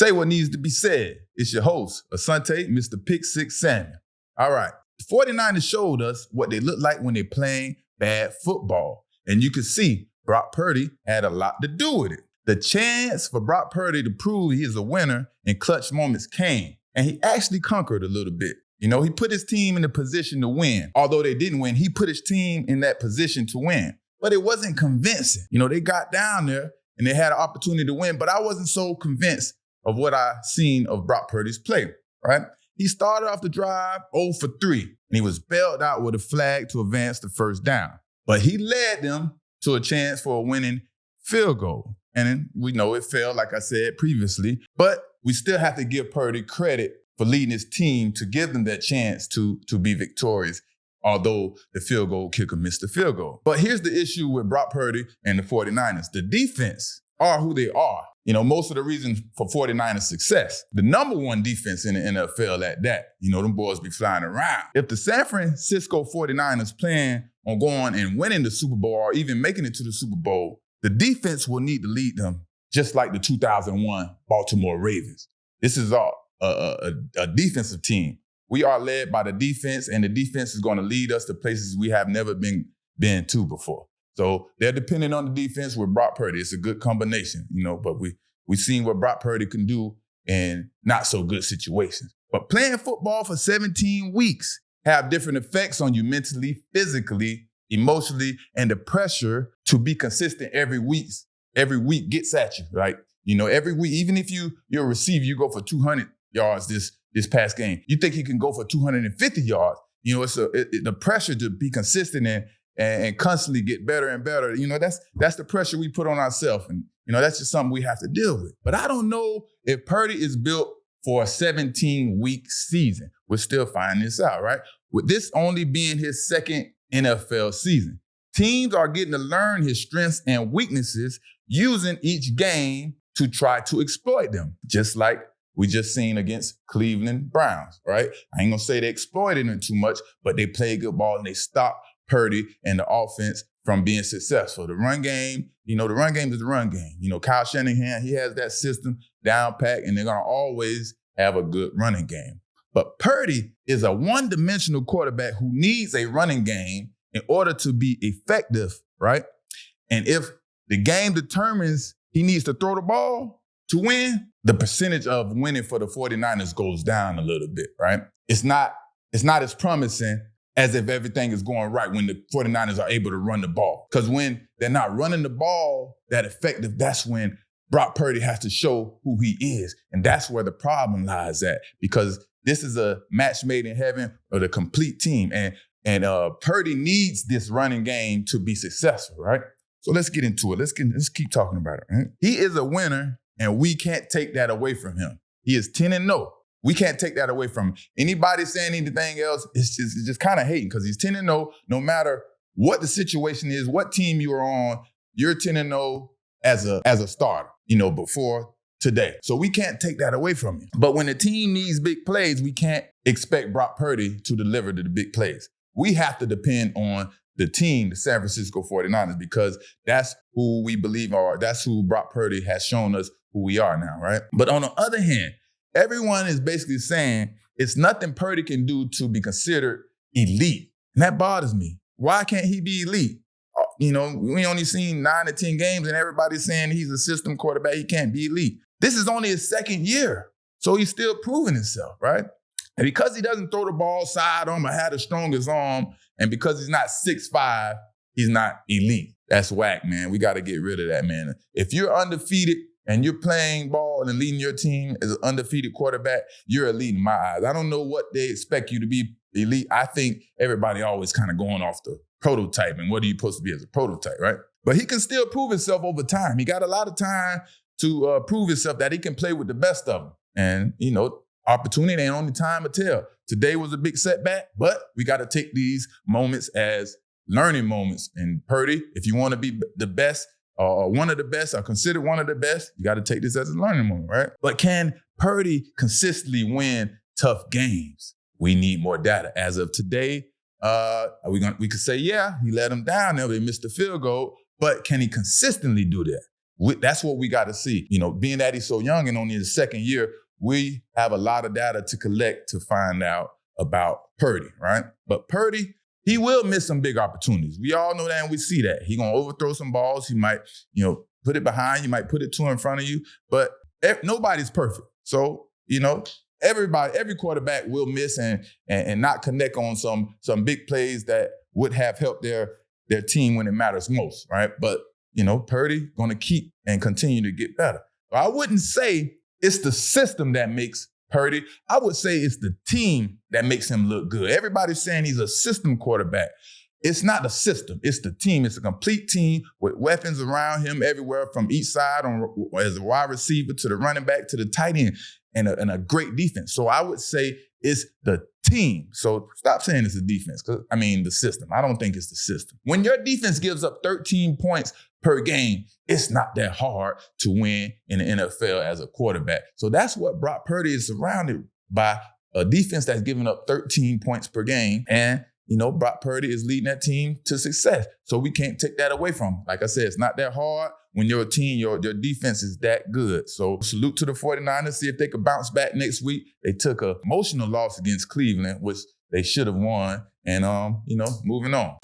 Say what needs to be said. It's your host, Asante, Mr. Pick Six Samuel. All right. The 49ers showed us what they look like when they're playing bad football. And you can see Brock Purdy had a lot to do with it. The chance for Brock Purdy to prove he is a winner in clutch moments came. And he actually conquered a little bit. You know, he put his team in a position to win. Although they didn't win, he put his team in that position to win. But it wasn't convincing. You know, they got down there and they had an opportunity to win, but I wasn't so convinced of what I seen of Brock Purdy's play, right? He started off the drive 0 for 3, and he was bailed out with a flag to advance the first down. But he led them to a chance for a winning field goal. And we know it failed, like I said previously, but we still have to give Purdy credit for leading his team to give them that chance to be victorious, although the field goal kicker missed the field goal. But here's the issue with Brock Purdy and the 49ers. The defense are who they are. You know, most of the reasons for 49ers success. The number one defense in the NFL at that. You know, them boys be flying around. If the San Francisco 49ers plan on going and winning the Super Bowl or even making it to the Super Bowl, the defense will need to lead them just like the 2001 Baltimore Ravens. This is a defensive team. We are led by the defense, and the defense is going to lead us to places we have never been to before. So they're dependent on the defense with Brock Purdy. It's a good combination, you know, but we've seen what Brock Purdy can do in not so good situations. But playing football for 17 weeks have different effects on you mentally, physically, emotionally, and the pressure to be consistent every week gets at you, right? You know, every week, even if you're a receiver, you go for 200 yards this past game. You think he can go for 250 yards. You know, the pressure to be consistent and constantly get better and better. You know, that's the pressure we put on ourselves. And, you know, that's just something we have to deal with. But I don't know if Purdy is built for a 17-week season. We're still finding this out, right? With this only being his second NFL season. Teams are getting to learn his strengths and weaknesses using each game to try to exploit them, just like we just seen against Cleveland Browns, right? I ain't gonna say they exploited him too much, but they played good ball and they stopped Purdy and the offense from being successful. The run game, you know, the run game is the run game. You know, Kyle Shanahan, he has that system down pat, and they're gonna always have a good running game. But Purdy is a one-dimensional quarterback who needs a running game in order to be effective, right? And if the game determines he needs to throw the ball to win, the percentage of winning for the 49ers goes down a little bit, right? It's not as promising as if everything is going right when the 49ers are able to run the ball. Because when they're not running the ball that effective, that's when Brock Purdy has to show who he is. And that's where the problem lies at, because this is a match made in heaven or the complete team. And Purdy needs this running game to be successful, right? So let's get into it. Let's keep talking about it, right? He is a winner, and we can't take that away from him. He is 10-0. We can't take that away from him. Anybody saying anything else, it's just kind of hating, because he's 10-0. No matter what the situation is, what team you are on, you're 10-0 as a starter, you know, before today. So we can't take that away from him. But when the team needs big plays, we can't expect Brock Purdy to deliver the big plays. We have to depend on the team, the San Francisco 49ers, because that's who we believe that's who Brock Purdy has shown us who we are now, right? But on the other hand, everyone is basically saying it's nothing Purdy can do to be considered elite. And that bothers me. Why can't he be elite? You know, we only seen 9 to 10 games and everybody's saying he's a system quarterback. He can't be elite. This is only his second year. So he's still proving himself, right? And because he doesn't throw the ball sidearm or have the strongest arm, and because he's not 6'5", he's not elite. That's whack, man. We got to get rid of that, man. If you're undefeated and you're playing ball and leading your team as an undefeated quarterback, you're elite in my eyes. I don't know what they expect you to be elite. I think everybody always kind of going off the prototype and what are you supposed to be as a prototype, right? But he can still prove himself over time. He got a lot of time to prove himself that he can play with the best of them. And, you know, opportunity ain't only time to tell. Today was a big setback, but we got to take these moments as learning moments. And Purdy, if you want to be the best or one of the best or considered one of the best, you got to take this as a learning moment, right? But can Purdy consistently win tough games? We need more data. As of today, we could say, yeah, he let them down there. They missed the field goal, but can he consistently do that? That's what we got to see. Being that he's so young and only in his second year, we have a lot of data to collect to find out about Purdy, right? But Purdy, he will miss some big opportunities. We all know that and we see that. He's going to overthrow some balls. He might, put it behind. You might put it two in front of you. But nobody's perfect. So, every quarterback will miss and not connect on some big plays that would have helped their team when it matters most, right? But, Purdy going to keep and continue to get better. I wouldn't say it's the system that makes Purdy. I would say it's the team that makes him look good. Everybody's saying he's a system quarterback. It's not the system. It's the team. It's a complete team with weapons around him everywhere from each side as a wide receiver to the running back to the tight end and a great defense. So I would say it's the team. So stop saying it's the defense. The system. I don't think it's the system. When your defense gives up 13 points per game, it's not that hard to win in the NFL as a quarterback. So that's what Brock Purdy is surrounded by, a defense that's giving up 13 points per game. And, Brock Purdy is leading that team to success. So we can't take that away from him. Like I said, it's not that hard when your team, your defense is that good. So salute to the 49ers, see if they could bounce back next week. They took an emotional loss against Cleveland, which they should have won. And, moving on.